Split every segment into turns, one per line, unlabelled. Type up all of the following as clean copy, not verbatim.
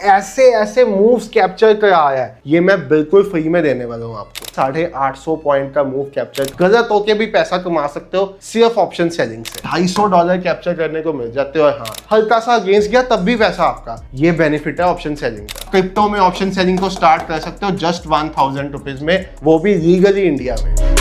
ऐसे ऐसे moves capture कराया है, ये मैं बिल्कुल फ्री में देने वाला हूँ आपको। 850 पॉइंट का मूव कैप्चर, गलत होके भी पैसा कमा सकते हो सिर्फ ऑप्शन सेलिंग से। $250 कैप्चर करने को मिल जाते हो। हाँ, हल्का सा अगेंस्ट गया तब भी पैसा आपका, ये बेनिफिट है ऑप्शन सेलिंग का। क्रिप्टो में ऑप्शन सेलिंग को स्टार्ट कर सकते हो जस्ट 1000 रुपीज में, वो भी लीगली इंडिया में।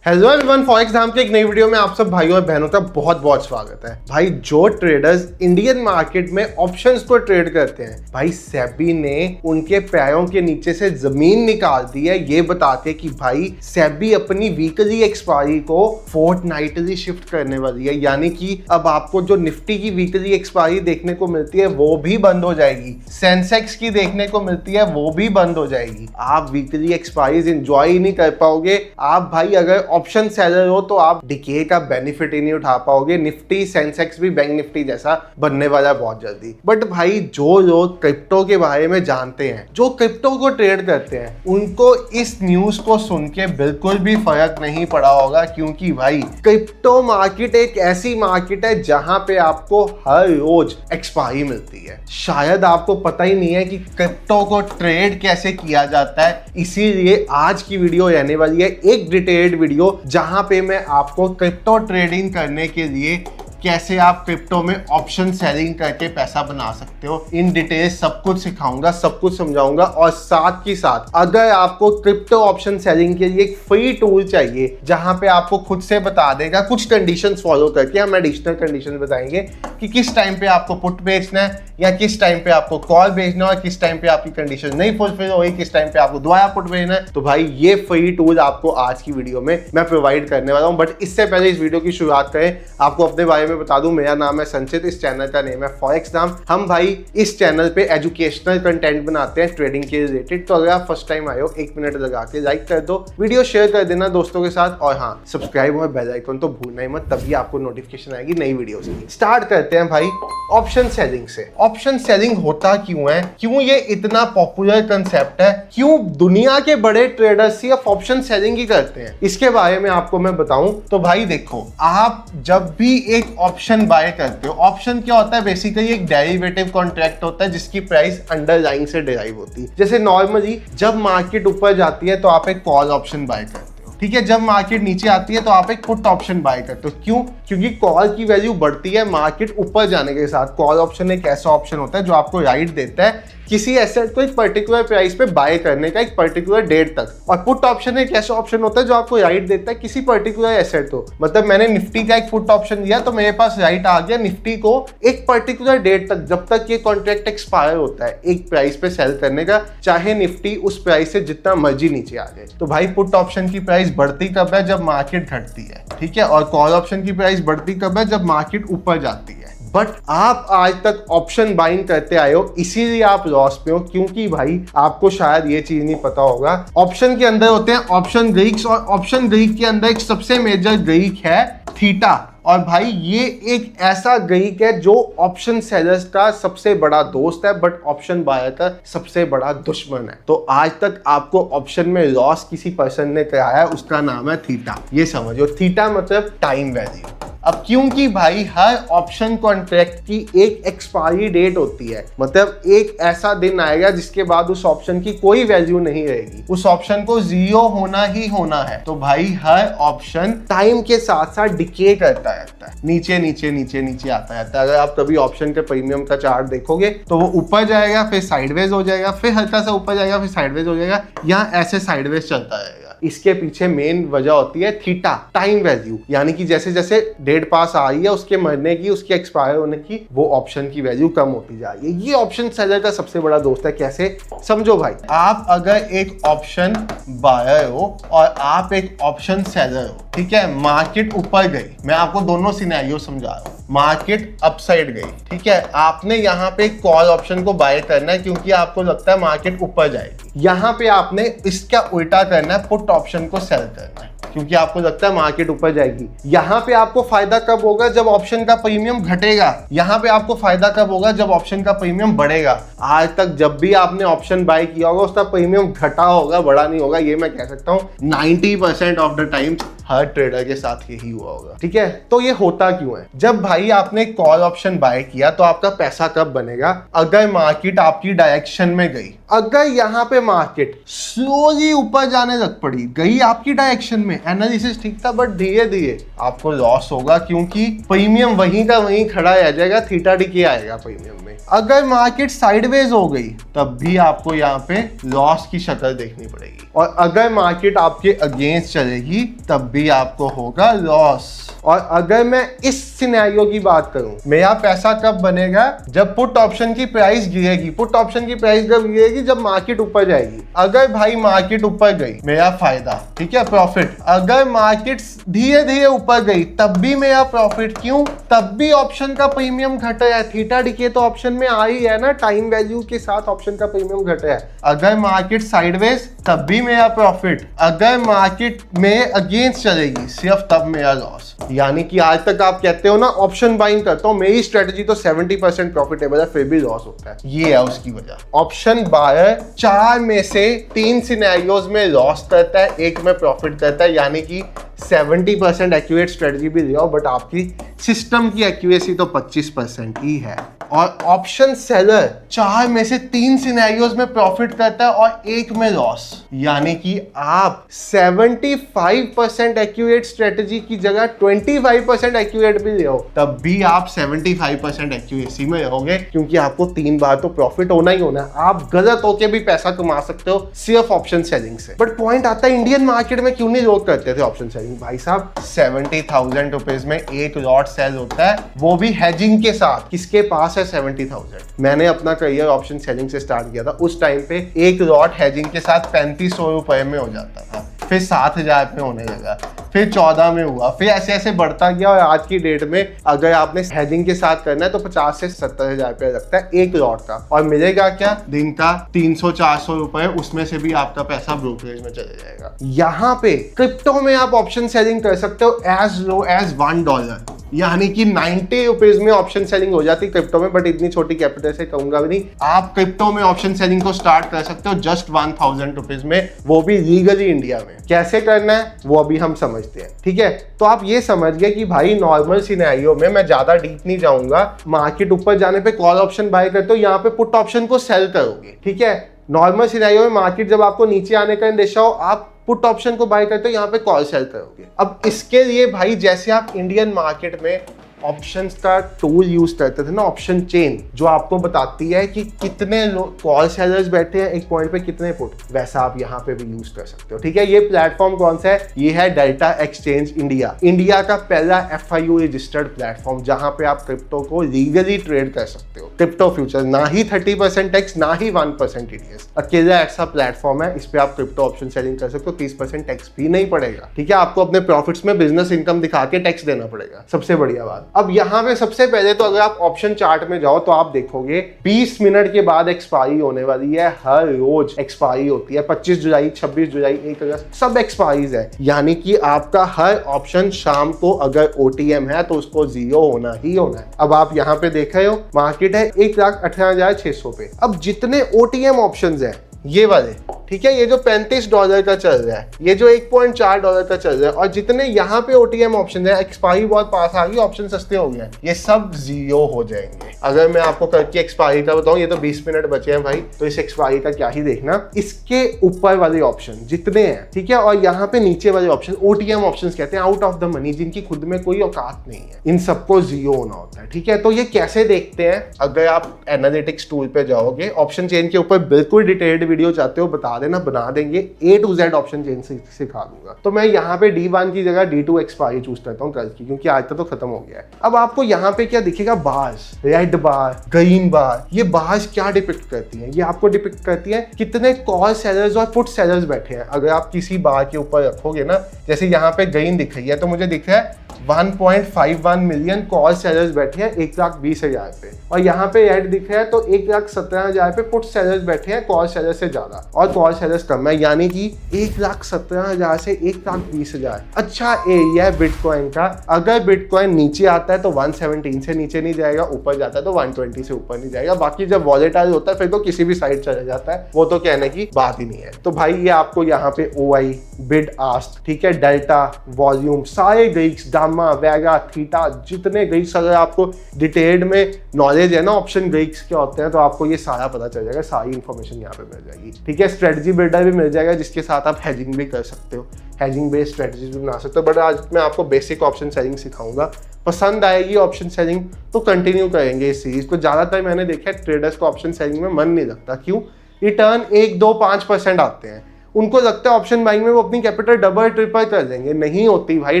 हेलो एवरीवन, फॉरेक्स नाम के एक नई वीडियो में आप सब भाइयों और बहनों का बहुत बहुत स्वागत है। भाई, जो ट्रेडर्स इंडियन मार्केट में ऑप्शंस को ट्रेड करते हैं, भाई सेबी ने उनके पैरों के नीचे से जमीन निकाल दी है, ये बताते कि भाई सेबी अपनी वीकली एक्सपायरी को फोर्टनाइटली शिफ्ट करने वाली है। यानी कि अब आपको जो निफ्टी की वीकली एक्सपायरी देखने को मिलती है वो भी बंद हो जाएगी, सेंसेक्स की देखने को मिलती है वो भी बंद हो जाएगी। आप वीकली एक्सपायरीज एंजॉय ही नहीं कर पाओगे। आप भाई अगर ऑप्शन सेलर हो तो आप डिके का बेनिफिट ही नहीं उठा पाओगे। निफ्टी सेंसेक्स भी बैंक निफ्टी जैसा बनने वाला है बहुत जल्दी। बट भाई, जो लोग क्रिप्टो के बारे में जानते हैं, जो क्रिप्टो को ट्रेड करते हैं, उनको इस न्यूज को सुन के बिल्कुल भी फर्क नहीं पड़ा होगा, क्योंकि भाई क्रिप्टो मार्केट एक ऐसी मार्केट है जहां पे आपको हर रोज एक्सपायरी मिलती है। शायद आपको पता ही नहीं है कि क्रिप्टो को ट्रेड कैसे किया जाता है, इसीलिए आज की वीडियो रहने वाली है एक डिटेल्ड वीडियो, जहां पे मैं आपको क्रिप्टो ट्रेडिंग करने के लिए कैसे आप क्रिप्टो में ऑप्शन सेलिंग करके पैसा बना सकते हो, इन डिटेल सब कुछ सिखाऊंगा, सब कुछ समझाऊंगा। और साथ ही साथ अगर आपको क्रिप्टो ऑप्शन सेलिंग के लिए एक फ्री टूल चाहिए जहां पे आपको खुद से बता देगा कुछ कंडीशंस फॉलो करके, हम एडिशनल कंडीशंस बताएंगे कि किस टाइम पे आपको पुट बेचना है या किस टाइम पे आपको कॉल बेचना है और किस टाइम पे आपकी कंडीशन नहीं फुलफिल होगी, किस टाइम पे आपको दोबारा पुट बेचना है। तो भाई, ये फ्री टूल आपको आज की वीडियो में मैं प्रोवाइड करने वाला हूं। बट इससे पहले इस वीडियो की शुरुआत करें, आपको अपने बारे में बता दूं, मेरा नाम है संचित, इस चैनल का नेम है फॉरेक्स नाम। हम भाई इस चैनल पे एजुकेशनल कंटेंट बनाते हैं ट्रेडिंग के रिलेटेड। तो अगर आप फर्स्ट टाइम आए हो, 1 मिनट लगा के लाइक कर दो, वीडियो शेयर कर देना दोस्तों के साथ, और हाँ, सब्सक्राइब और बेल आइकन तो भूलना ही मत, तभी आपको नोटिफिकेशन आएगी नई वीडियो की। स्टार्ट करते हैं भाई ऑप्शन सेलिंग से। ऑप्शन सेलिंग होता क्यों है, क्यों ये इतना पॉपुलर कंसेप्ट है, क्यों दुनिया के बड़े ट्रेडर्स सिर्फ ऑप्शन सेलिंग ही करते हैं, इसके बारे में आपको मैं बताऊं। तो भाई देखो, आप जब भी एक ऑप्शन बाय करते हो, ऑप्शन क्या होता है, बेसिकली एक डेरिवेटिव कॉन्ट्रैक्ट होता है जिसकी प्राइस अंडरलाइंग से डिराइव होती है। जैसे नॉर्मली जब मार्केट ऊपर जाती है तो आप एक कॉल ऑप्शन बाय करते हो, ठीक है। जब मार्केट नीचे आती है तो आप एक पुट ऑप्शन बाय करते हो। क्यों? क्योंकि कॉल की वैल्यू बढ़ती है मार्केट ऊपर जाने के साथ। कॉल ऑप्शन एक ऐसा ऑप्शन होता है जो आपको राइट देता है किसी एसेट को एक पर्टिकुलर प्राइस पे बाय करने का एक पर्टिकुलर डेट तक। और पुट ऑप्शन एक ऐसा ऑप्शन होता है जो आपको राइट देता है किसी पर्टिकुलर एसेट को। मतलब मैंने निफ्टी का एक पुट ऑप्शन दिया तो मेरे पास राइट आ गया निफ्टी को एक पर्टिकुलर डेट तक, जब तक ये कॉन्ट्रैक्ट एक्सपायर होता है, एक प्राइस पे सेल करने का, चाहे निफ्टी उस प्राइस से जितना मर्जी नीचे आ जाए। तो भाई, पुट ऑप्शन की प्राइस बढ़ती कब है? जब मार्केट घटती है, ठीक है। और कॉल ऑप्शन की प्राइस बढ़ती कब है? जब मार्केट ऊपर जाती है। बट आप आज तक ऑप्शन बाइंग करते आए हो, इसीलिए आप लॉस पे हो, क्योंकि भाई आपको शायद ये चीज नहीं पता होगा, ऑप्शन के अंदर होते हैं ऑप्शन ग्रीक्स, और ऑप्शन ग्रीक के अंदर एक सबसे मेजर ग्रीक है थीटा। और भाई, ये एक ऐसा ग्रीक है जो ऑप्शन सेलर्स का सबसे बड़ा दोस्त है, बट ऑप्शन बायर का सबसे बड़ा दुश्मन है। तो आज तक आपको ऑप्शन में लॉस किसी पर्सन ने कराया है, उसका नाम है थीटा। ये समझो, थीटा मतलब टाइम वैल्यू। अब क्योंकि भाई हर ऑप्शन कॉन्ट्रैक्ट की एक एक्सपायरी डेट होती है, मतलब एक ऐसा दिन आएगा जिसके बाद उस ऑप्शन की कोई वैल्यू नहीं रहेगी, उस ऑप्शन को जीरो होना ही होना है। तो भाई हर ऑप्शन टाइम के साथ साथ डिके करता रहता है, नीचे नीचे नीचे नीचे आता रहता है। अगर आप कभी ऑप्शन के प्रीमियम का चार्ट देखोगे तो वो ऊपर जाएगा, फिर साइडवेज हो जाएगा, फिर हल्का सा ऊपर जाएगा, फिर साइडवेज हो जाएगा, यहाँ ऐसे साइडवेज चलता रहेगा। इसके पीछे मेन वजह होती है थीटा, टाइम वैल्यू। यानी कि जैसे जैसे डेट पास आ रही है उसके मरने की, उसके एक्सपायर होने की, वो ऑप्शन की वैल्यू कम होती जा रही है। ये ऑप्शन सेलर का सबसे बड़ा दोस्त है। कैसे? समझो भाई, आप अगर एक ऑप्शन बायर हो और आप एक ऑप्शन सेलर हो, ठीक है, मार्केट ऊपर गई, मैं आपको दोनों सिनेरियो समझा रहा हूँ। मार्केट अपसाइड गई, ठीक है, आपने यहाँ पे कॉल ऑप्शन को बाय करना है क्योंकि आपको लगता है मार्केट ऊपर जाएगी। यहाँ पे आपने इसका उल्टा करना है, पुट ऑप्शन को सेल करना है। क्योंकि आपको लगता है मार्केट ऊपर जाएगी। यहाँ पे आपको फायदा कब होगा? जब ऑप्शन का प्रीमियम घटेगा। यहाँ पे आपको फायदा कब होगा? जब ऑप्शन का प्रीमियम बढ़ेगा। आज तक जब भी आपने ऑप्शन बाय किया होगा उसका प्रीमियम घटा होगा, बढ़ा नहीं होगा। ये मैं कह सकता हूँ 90% of the times her trader के साथ यही हुआ होगा। ठीक है, तो ये होता क्यों है? जब भाई आपने कॉल ऑप्शन बाय किया तो आपका पैसा कब बनेगा? अगर मार्केट आपकी डायरेक्शन में गई, अगर यहाँ पे मार्केट स्लोली ऊपर जाने लग पड़ी, गई आपकी डायरेक्शन में, एनालिसिस ठीक था, बट धीरे धीरे आपको लॉस होगा, क्योंकि प्रीमियम वहीं का वहीं खड़ा रह जाएगा, थीटा डिके आएगा प्रीमियम में। अगर मार्केट साइडवेज हो गई तब भी आपको यहाँ पे लॉस की शक्ल देखनी पड़ेगी, और अगर मार्केट आपके अगेंस्ट चलेगी तब भी आपको होगा लॉस। और अगर मैं इस सिनेरियो की बात करूं, मेरा पैसा कब बनेगा? जब पुट ऑप्शन की प्राइस गिरेगी। पुट ऑप्शन की प्राइस कब गिरेगी? जब मार्केट ऊपर जाएगी। अगर भाई मार्केट ऊपर गई, मेरा फायदा, ठीक है, प्रॉफिट। अगर मार्केट धीरे धीरे ऊपर गई तब भी मेरा प्रॉफिट। क्यों? तब भी ऑप्शन का प्रीमियम घटा है। थीटा डिके तो ऑप्शन में आ ही है ना, टाइम वैल्यू के साथ ऑप्शन का प्रीमियम घटा है। अगर मार्केट साइडवेज तब भी मेरा प्रॉफिट। अगर मार्केट में अगेंस्ट चलेगी सिर्फ तब मेरा लॉस। यानी कि आज तक आप कहते हो ना ऑप्शन बाइंग करता हूं, मेरी स्ट्रेटजी तो 70% प्रॉफिटेबल है, फिर भी लॉस होता है। ये है उसकी वजह। ऑप्शन बायर 4 में से 3 सिनेरियोज में लॉस करता है, 1 में प्रॉफिट करता है। यानी कि 70% एक्यूरेट स्ट्रेटजी भी लिया हो, बट आपकी सिस्टम की एक्यूरेसी तो 25% ही है। और ऑप्शन सेलर 4 में से 3 सिनेरियोज में प्रॉफिट करता है और 1 में लॉस। यानी कि आप 75% एक्यूरेट स्ट्रेटजी की जगह 25% एक्यूरेट भी ले हो, तब भी आप 75% एक्यूरेसी में रहोगे, क्योंकि आपको 3 बार तो प्रॉफिट होना ही होना है। आप गलत होके भी पैसा कमा सकते हो सिर्फ ऑप्शन सेलिंग से। बट पॉइंट आता है, इंडियन मार्केट में क्यों नहीं लोग करते थे ऑप्शन सेलिंग? भाई साहब 70,000 रुपीज में एक लॉट सेल होता है, वो भी हेजिंग के साथ। किसके पास है 70,000? मैंने अपना करियर ऑप्शन सेलिंग से स्टार्ट किया था। उस टाइम पे एक लॉट हेजिंग के साथ 3500 रुपए में हो जाता था, फिर 7,000 में होने लगा, फिर 14 में हुआ, फिर ऐसे ऐसे बढ़ता गया। और आज की डेट में अगर आपने हेजिंग के साथ करना है तो 50 से 70,000 रुपया लगता है एक लॉट का। और मिलेगा क्या? दिन का 300-400 रुपए, उसमें से भी आपका पैसा ब्रोकरेज में चले जाएगा। यहाँ पे क्रिप्टो में आप ऑप्शन सेलिंग कर सकते हो एज लो एज $1, यानी कि 90 रुपीज में ऑप्शन सेलिंग हो जाती क्रिप्टो में। बट इतनी छोटी कैपिटल से कहूंगा भी नहीं। आप क्रिप्टो में ऑप्शन सेलिंग को स्टार्ट कर सकते हो जस्ट 1000 रुपीज में, वो भी लीगली इंडिया में। कैसे करना है वो अभी हम समझते हैं, ठीक है? तो आप ये समझ गए कि भाई नॉर्मल सिनेरियो में, मैं ज्यादा डीप नहीं जाऊंगा, मार्केट ऊपर जाने पे कॉल ऑप्शन बाय करते हो, यहाँ पे पुट ऑप्शन को सेल करोगे, ठीक है? नॉर्मल सिनेरियो में मार्केट जब आपको नीचे आने का अंदेशा हो, आप पुट ऑप्शन को बाय करते हो, यहाँ पे कॉल सेल करोगे। अब इसके लिए भाई जैसे आप इंडियन मार्केट में ऑप्शंस का टूल यूज करते थे ना, ऑप्शन चेन, जो आपको बताती है कि कितने कॉल सेलर्स बैठे हैं एक पॉइंट पे, कितने पुट, वैसा आप यहाँ पे भी यूज कर सकते हो, ठीक है? ये प्लेटफॉर्म कौन सा है? ये है डेल्टा एक्सचेंज इंडिया, इंडिया का पहला FIU रजिस्टर्ड प्लेटफॉर्म, जहां पे आप क्रिप्टो को लीगली ट्रेड कर सकते हो। क्रिप्टो फ्यूचर, ना ही 30% टैक्स, ना ही 1% TDS, अकेला ऐसा प्लेटफॉर्म है। इस पे आप क्रिप्टो ऑप्शन सेलिंग कर सकते हो, 30% टैक्स भी नहीं पड़ेगा, ठीक है? आपको अपने प्रॉफिट्स में बिजनेस इनकम दिखा के टैक्स देना पड़ेगा, सबसे बढ़िया बात। अब यहाँ पे सबसे पहले तो अगर आप ऑप्शन चार्ट में जाओ तो आप देखोगे 20 मिनट के बाद एक्सपायरी होने वाली है। हर रोज एक्सपायरी होती है, 25 जुलाई, 26 जुलाई, 1 अगस्त, सब एक्सपायरीज है। यानी कि आपका हर ऑप्शन शाम को अगर OTM है तो उसको 0 होना ही होना है। अब आप यहाँ पे देख रहे हो मार्केट है 1,18,600 पे। अब जितने OTM ऑप्शंस है ये वाले, ठीक है, ये जो $35 का चल रहा है, ये जो $1.4 का चल रहा है, और जितने यहाँ पे OTM ऑप्शन है, एक्सपायरी बहुत पास आ गई, ऑप्शन सस्ते हो गए, ये सब 0 हो जाएंगे। अगर मैं आपको करके एक्सपायरी का बताऊं, ये तो 20 मिनट बचे हैं भाई, तो इस एक्सपायरी का क्या ही देखना। इसके ऊपर वाले ऑप्शन जितने हैं, ठीक है, और यहाँ पे नीचे वाले ऑप्शन OTM ऑप्शन कहते हैं, आउट ऑफ द मनी, जिनकी खुद में कोई औकात नहीं है, इन सबको 0 होना होता है, ठीक है? तो ये कैसे देखते हैं? अगर आप एनालिटिक्स टूल पे जाओगे, ऑप्शन चेन के ऊपर बिल्कुल डिटेल्ड वीडियो चाहते हो बता देना, बना देंगे, A to Z option chain से सिखा दूंगा। तो मैं यहाँ पे D1 की जगह D2 एक्सपायरी चूज करता हूँ कल की, क्योंकि आज तक तो खत्म हो गया है। अब आपको यहाँ पे क्या दिखेगा? बार्स, रेड बार, ग्रीन बार। ये बार्स क्या डिपिक्ट करती हैं? ये आपको डिपिक्ट करती है कितने कॉल सेलर्स और पुट सेलर्स बैठे हैं। अगर आप किसी बार के ऊपर रखोगे ना, जैसे यहाँ पे ग्रीन दिख रही है, तो मुझे दिख रहा है 1.51 मिलियन कॉल सेलर्स बैठे हैं 1,20,000 पे, और यहाँ पे रेड दिख रहा है तो 1,17,000 पे पुट सेलर्स बैठे हैं कॉल सेलर्स से ज्यादा और कॉल सेलर्स कम है, यानी कि 1,17,000 से 1,20,000 अच्छा एरिया है बिटकॉइन का। अगर बिटकॉइन नीचे आता है तो 117 से नीचे नहीं जाएगा, ऊपर जाता है तो 120 से ऊपर नहीं जाएगा। बाकी जब वॉलेटाइल होता है फिर तो किसी भी साइड चला जाता है, वो तो कहने की बात ही नहीं है। तो भाई ये आपको यहाँ पे OI, बिड आस्क, ठीक है, डेल्टा, वॉल्यूम, सारे ग्रीक्स, गामा, वेगा, थीटा, जितने ग्रीक्स, अगर आपको डिटेल्ड में नॉलेज है ना ऑप्शन ग्रीक्स क्या होते हैं तो आपको ये सारा पता चल जाएगा, सारी इंफॉर्मेशन यहाँ पे मिल जाएगी। ठीक है, स्ट्रेटजी बिल्डर भी मिल जाएगा जिसके साथ आप हेजिंग भी कर सकते हो, हेजिंग बेस्ड स्ट्रेटजीज भी बना सकते हो। बट आज मैं आपको बेसिक ऑप्शन सेलिंग सिखाऊंगा, पसंद आएगी ऑप्शन सेलिंग तो कंटिन्यू करेंगे इस सीरीज को। ज्यादातर मैंने देखा है ट्रेडर्स को ऑप्शन सेलिंग में मन नहीं लगता, क्यों? रिटर्न 1-2-5% आते हैं, उनको लगता है ऑप्शन बाइंग में वो अपनी कैपिटल डबल ट्रिपल कर देंगे। नहीं होती भाई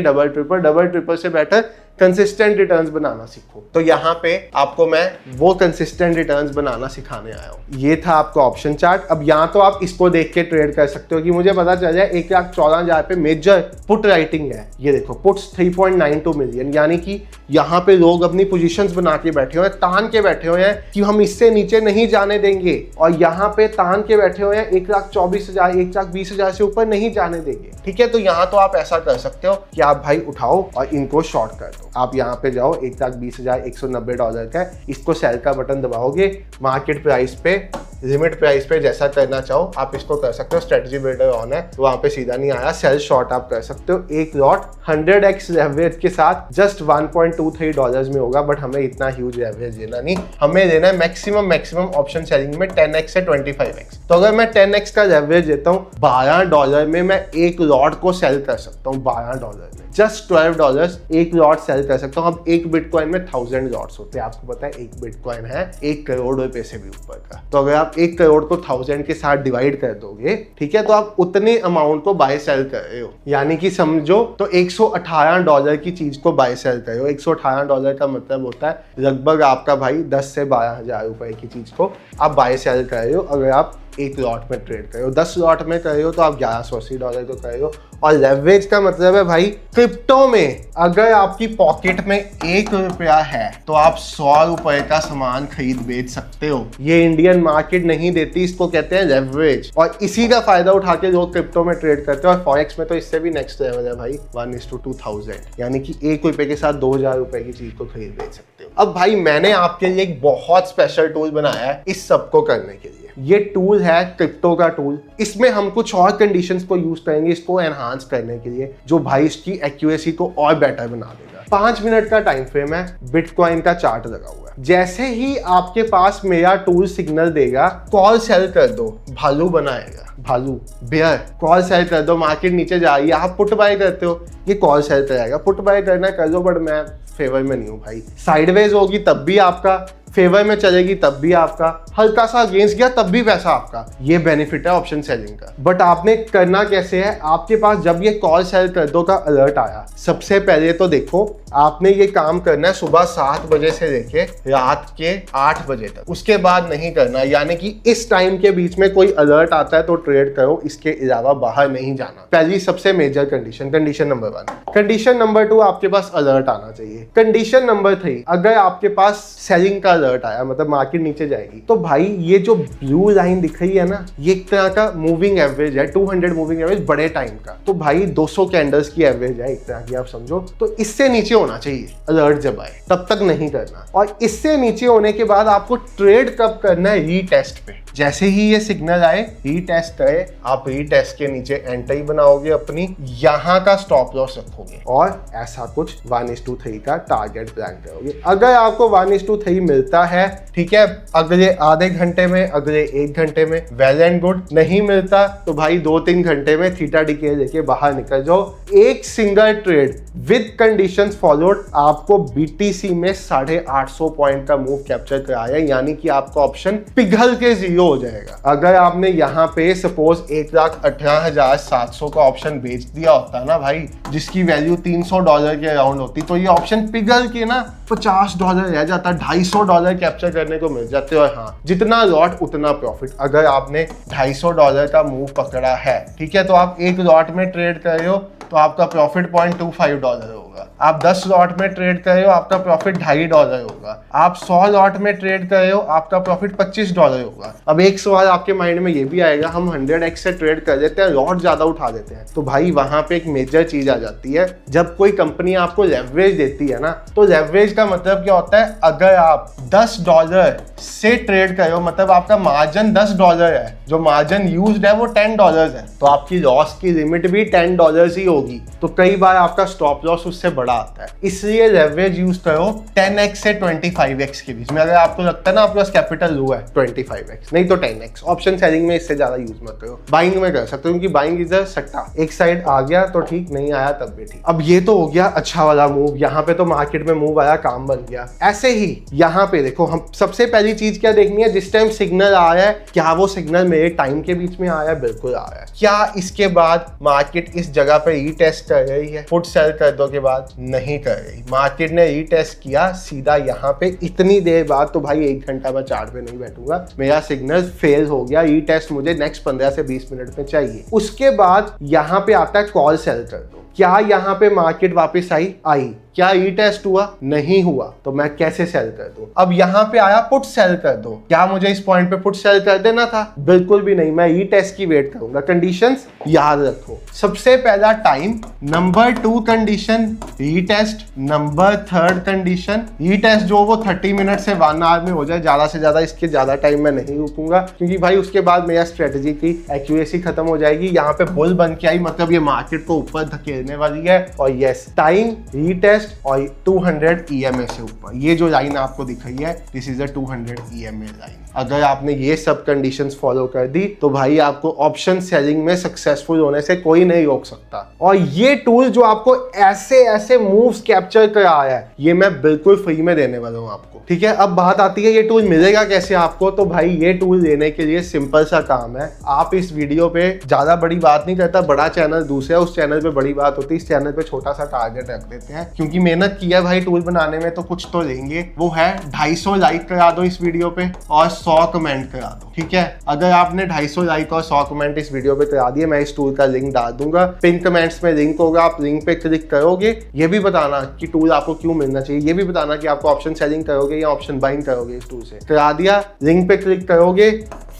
डबल ट्रिपल से बेटर कंसिस्टेंट रिटर्न्स बनाना सीखो। तो यहाँ पे आपको मैं वो कंसिस्टेंट रिटर्न्स बनाना सिखाने आया हूँ। ये था आपका ऑप्शन चार्ट। अब यहाँ तो आप इसको देख के ट्रेड कर सकते हो कि मुझे पता चल जाए 1,14,000 पे मेजर पुट राइटिंग है। ये देखो पुट्स 3.92 मिलियन, यानी कि यहाँ पे लोग अपनी पोजीशंस बना के बैठे हुए हैं, तान के बैठे हुए हैं कि हम इससे नीचे नहीं जाने देंगे, और यहाँ पे तान के बैठे हुए हैं 1,24,000 1,20,000 से ऊपर नहीं जाने देंगे। ठीक है, तो यहाँ तो आप ऐसा कर सकते हो कि आप भाई उठाओ और इनको शॉर्ट कर दो। आप यहाँ पे जाओ, $1,20,190 का है, इसको सेल का बटन दबाओगे, मार्केट प्राइस पे, लिमिट प्राइस पे जैसा करना चाहो आप इसको कर सकते हो। स्ट्रेटजी बिल्डर ऑन है तो वहां पे सीधा नहीं आया, सेल शॉर्ट आप कर सकते हो। एक लॉट 100x लेवरेज के साथ जस्ट $1.23 में होगा, बट हमें इतना ह्यूज लेवरेज लेना नहीं, हमें लेना है मैक्सिमम ऑप्शन सेलिंग में 10x से 25x। तो अगर मैं 10x का लेवरेज देता हूँ, $12 में मैं एक लॉट को सेल कर सकता हूँ। $12 में जस्ट $12 एक लॉट सेल कर सकता हूँ। अब एक बिटकॉइन में 1000 लॉट्स होते हैं, आपको पता है एक बिटकॉइन है 1 करोड़ रुपए से भी ऊपर का। तो अगर आप 1 करोड़ को 1000 के साथ डिवाइड कर दोगे, ठीक है, तो आप उतने अमाउंट को बाय सेल कर रहे हो, यानी कि समझो तो $118 की चीज को बाय सेल कर रहे हो। $118 का मतलब होता है लगभग आपका भाई 10 से 12,000 रुपए की चीज को आप बाय सेल कर रहे हो। अगर आप एक लॉट में ट्रेड कर रहे हो, 10 लॉट में कर रहे हो तो आप $1180 को कर रहे हो। और लेवरेज का मतलब है भाई क्रिप्टो में अगर आपकी पॉकेट में ₹1 है तो आप ₹100 का सामान खरीद बेच सकते हो। ये इंडियन मार्केट नहीं देती, इसको कहते हैं लेवरेज, और इसी का फायदा उठा के लोग क्रिप्टो में ट्रेड करते हैं। और फॉरेक्स में तो इससे भी नेक्स्ट लेवल है भाई, 1:2000, यानी कि ₹1 के साथ ₹2000 की चीज को खरीद बेच सकते हो। अब भाई मैंने आपके लिए एक बहुत स्पेशल टूल बनाया है इस सबको करने के लिए। ये टूल है क्रिप्टो का टूल। इसमें हम कुछ और कंडीशंस को यूज करेंगे इसको एनहांस करने के लिए, जो भाई इसकी एक्यूरेसी को और बेटर बना देगा। 5 मिनट का टाइम फ्रेम है, बिटकॉइन का चार्ट लगा हुआ है। जैसे ही आपके पास मेरा टूल सिग्नल देगा, कॉल सेल कर दो, भालू बनाएगा, भालू बेयर, कॉल सेल कर दो, मार्केट नीचे जा रही है, आप पुट बाय करते हो, ये कॉल सेल कराएगा। पुट बाय करना कर दो, बट मैं फेवर में नहीं हूँ भाई। साइडवेज होगी तब भी आपका, फेवर में चलेगी तब भी आपका, हल्का सा अगेंस्ट गया तब भी पैसा आपका। ये बेनिफिट है ऑप्शन सेलिंग का। बट आपने करना कैसे है, आपके पास जब ये कॉल सेल कर दो का अलर्ट आया, सबसे पहले तो देखो आपने ये काम करना है सुबह 7 बजे से लेके रात के 8 बजे तक, उसके बाद नहीं करना। यानी कि इस टाइम के बीच में कोई अलर्ट आता है तो ट्रेड करो, इसके अलावा बाहर नहीं जाना। पहली सबसे major condition, condition number 1। Condition number 2, आपके पास अलर्ट आना चाहिए। कंडीशन नंबर 3, अगर आपके पास सेलिंग का अलर्ट आया, मतलब मार्केट नीचे जाएगी, तो भाई ये जो ब्लू लाइन दिख रही है ना, ये एक तरह का मूविंग एवरेज है, 200 मूविंग एवरेज बड़े टाइम का। तो भाई 200 कैंडल्स की एवरेज है एक तरह की, आप समझो। तो इससे नीचे होना चाहिए अलर्ट जब आए, तब तक नहीं करना। और इससे नीचे होने के बाद आपको ट्रेड कब करना है, रीटेस्ट पे। जैसे ही ये सिग्नल आए, रीटेस्ट करे, आप रीटेस्ट के नीचे एंट्री बनाओगे अपनी, यहाँ का स्टॉप लॉस रखोगे और ऐसा कुछ 1:3 का टारगेट प्लान करोगे। अगर आपको 1:3 मिलता है, ठीक है, अगले आधे घंटे में, अगले 1 घंटे में, वेल एंड गुड। नहीं मिलता तो भाई 2-3 घंटे में थीटा डीके लेके बाहर निकल जाओ। एक single trade with conditions followed आपको BTC में 850 पॉइंट का मूव कैप्चर कराया, यानी कि आपका ऑप्शन पिघल के 0 हो जाएगा। अगर आपने यहाँ पे सपोज 1,18,700 का ऑप्शन बेच दिया होता ना भाई, जिसकी वैल्यू $300 के अराउंड होती, तो ये ऑप्शन पिघल के ना $50 रह जाता, $250 कैप्चर करने को मिल जाते। और हाँ, जितना लॉट उतना प्रॉफिट। अगर आपने $250 का मूव पकड़ा है, ठीक है, तो आप एक लॉट में ट्रेड कर रहे हो, तो आपका प्रॉफिट $0.25 होगा। आप 10 लॉट में ट्रेड कर रहे हो, आपका प्रॉफिट $2.5 होगा। आप 100 लॉट में ट्रेड कर रहे हो, आपका प्रॉफिट $25 होगा। अब एक सवाल आपके माइंड में ये भी आएगा, हम 100x से ट्रेड कर देते हैं, लॉट ज्यादा उठा देते हैं। तो भाई वहां पे एक मेजर चीज आ जाती है, जब कोई कंपनी आपको लेवरेज देती है ना, तो लेवरेज का मतलब क्या होता है, अगर आप $10 से ट्रेड कर रहे हो, मतलब आपका मार्जिन $10 है, जो मार्जिन यूज्ड है वो $10 है, तो आपकी लॉस की लिमिट भी $10 ही होगी। तो कई बार आपका स्टॉप लॉस उससे बड़ा आता है, इसलिए लेवरेज यूज करो 10x से 25x के बीच में। अगर आपको लगता है ना आपके पास कैपिटल लो है, 25x नहीं तो 10x। ऑप्शन सेलिंग में इससे ज्यादा यूज मत करो, बाइंग में कर सकते हो, क्योंकि बाइंग इज अ सट्टा, एक साइड आ गया तो ठीक, नहीं आया तब भी ठीक। अब ये तो हो गया अच्छा वाला मूव, यहाँ पे तो मार्केट में मूव आया, काम बन गया। ऐसे ही यहाँ पे देखो, हम सबसे पहली चीज क्या देखनी है, जिस टाइम सिग्नल आया है, क्या वो सिग्नल मेरे टाइम के बीच में आया है? बिल्कुल आया है। क्या इसके बाद मार्केट इस जगह पे रीटेस्ट कर रही है? पुट सेल कर दो के बाद नहीं कर रही, मार्केट ने रीटेस्ट किया सीधा यहाँ पे इतनी देर बाद, तो भाई 1 घंटा मैं चार्ट पे नहीं बैठूंगा, मेरा सिग्नल फेल हो गया, रीटेस्ट मुझे नेक्स्ट 15 से 20 मिनट में चाहिए। उसके बाद यहाँ पे आता है कॉल सेल कर दो। क्या यहाँ पे मार्केट वापस आई? क्या रीटेस्ट हुआ? नहीं हुआ, तो मैं कैसे सेल कर दूं? अब यहाँ पे आया पुट सेल कर दो। क्या मुझे इस पॉइंट पे पुट सेल कर देना था? बिल्कुल भी नहीं, मैं रीटेस्ट की वेट करूंगा। कंडीशंस याद रखो, सबसे पहला time, number 2 condition retest, number 3 condition retest जो वो 30 मिनट से 1 आवर में हो जाए, ज्यादा से ज्यादा, इसके ज्यादा टाइम मैं नहीं रुकूंगा, क्योंकि भाई उसके बाद मेरा स्ट्रेटेजी की एक्यूरेसी खत्म हो जाएगी। यहाँ पे बुल बन के आई, मतलब ये मार्केट को ऊपर धकेलने वाली है। और यस, टाइम, रीटेस्ट और 200 EMA से ऊपर, ये जो लाइन आपको दिख रही है, this is a 200 EMA line. अगर आपने ये सब कंडीशंस फॉलो कर दी, तो भाई आपको ऑप्शन सेलिंग में सक्सेसफुल होने से कोई नहीं रोक सकता। और ये टूल जो आपको ऐसे ऐसे मूव्स कैप्चर करा है, ये मैं बिल्कुल फ्री में देने वाला हूँ आपको, ठीक है। अब बात आती है ये टूल मिलेगा कैसे आपको? तो भाई ये टूल लेने के लिए सिंपल सा काम है, आप इस वीडियो पे ज्यादा बड़ी बात नहीं करता, बड़ा चैनल दूसरा, उस चैनल पे बड़ी बात होती है, इस चैनल पे छोटा सा टारगेट रख देते हैं, क्योंकि मेहनत किया भाई टूल बनाने में, तो कुछ तो लेंगे। वो है 250 लाइक करा दो इस वीडियो पे और 100 कमेंट करा दो, ठीक है। अगर आपने 250 लाइक और 100 कमेंट इस वीडियो पे करा दिए, मैं इस टूल का लिंक डाल दूंगा, पिन कमेंट्स में लिंक होगा, आप लिंक पे क्लिक करोगे। ये भी बताना कि टूल आपको क्यों मिलना चाहिए, ये भी बताना कि आपको ऑप्शन सेलिंग करोगे या ऑप्शन बाइंग करोगे इस टूल से। करा दिया, लिंक पे क्लिक करोगे,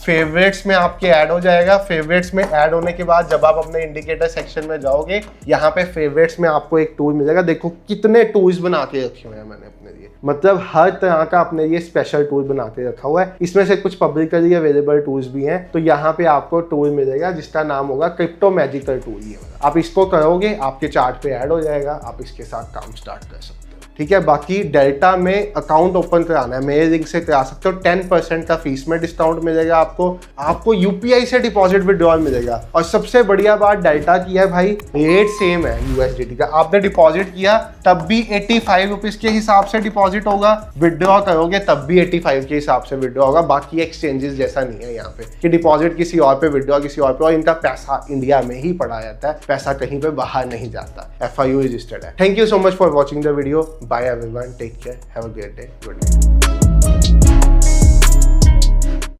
फेवरेट्स में आपके ऐड हो जाएगा। फेवरेट्स में ऐड होने के बाद जब आप अपने इंडिकेटर सेक्शन में जाओगे, यहाँ पे फेवरेट्स में आपको एक टूल मिलेगा। देखो कितने टूल्स बना के रखे हुए हैं मैंने अपने लिए, मतलब हर तरह का अपने लिए स्पेशल टूल बना के रखा हुआ है। इसमें से कुछ पब्लिकली अवेलेबल टूल्स भी हैं। तो यहाँ पे आपको टूल मिलेगा जिसका नाम होगा क्रिप्टो मैजिकल टूल। ये वाला आप इसको करोगे, आपके चार्ट पे ऐड हो जाएगा, आप इसके साथ काम स्टार्ट कर सकते हो, ठीक है। बाकी डेल्टा में अकाउंट ओपन कराना है, मेरे लिंक से करा सकते हो, 10% का फीस में डिस्काउंट मिलेगा आपको यूपीआई से डिपॉजिट विड्रॉल मिलेगा। और सबसे बढ़िया बात डेल्टा की है भाई, रेट सेम है यूएसडीटी का। आपने डिपॉजिट किया तब भी 85 रुपीज के हिसाब से डिपॉजिट होगा, विड्रॉ करोगे तब भी 85 के हिसाब से विड्रॉ होगा। बाकी एक्सचेंजेस जैसा नहीं है यहाँ पे कि डिपॉजिट किसी और पे, विड्रॉ किसी और पे, और इनका पैसा इंडिया में ही पड़ा जाता है, पैसा कहीं पे बाहर नहीं जाता, FIU रजिस्टर्ड है। Thank you so much for watching the video. Bye everyone, take care, have a great day, good night.